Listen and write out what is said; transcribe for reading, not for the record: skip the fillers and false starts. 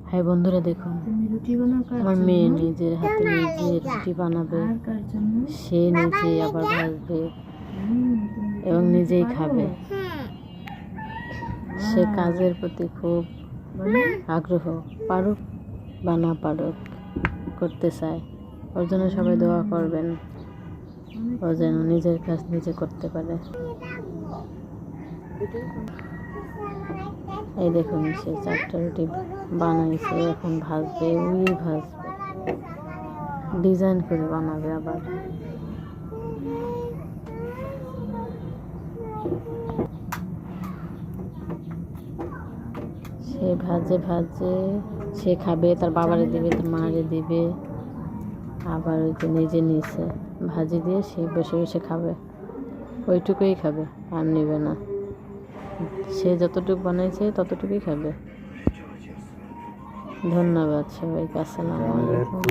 হ্যাঁ বন্ধুরা, দেখুন আমার মেয়ে নিজের হাতে নিজে রুটি বানাবে, সে নিজেই আবার ভাজবে এবং নিজেই খাবে। সে কাজের প্রতি খুব আগ্রহ, পারুক বা না পারুক করতে চায়। ওর জন্য সবাই দোয়া করবেন, ও যেন নিজের কাজ নিজে করতে পারে। এই দেখুন, সে 4টা রুটি বানাইছে, এখন ভাজবে, ভাজবে, ডিজাইন করে বানাবে আবার। সে ভাজে সে খাবে, তার বাবারে দিবে, তার মারে দিবে, আবার ওই যে নিজে নিচে ভাজি দিয়ে সে বসে বসে খাবে, ওইটুকুই খাবে, আর নেবে না। সে যতটুকু বানাইছে ততটুকুই খাবে। ধন্যবাদ সবাইকে। আসসালামু আলাইকুম।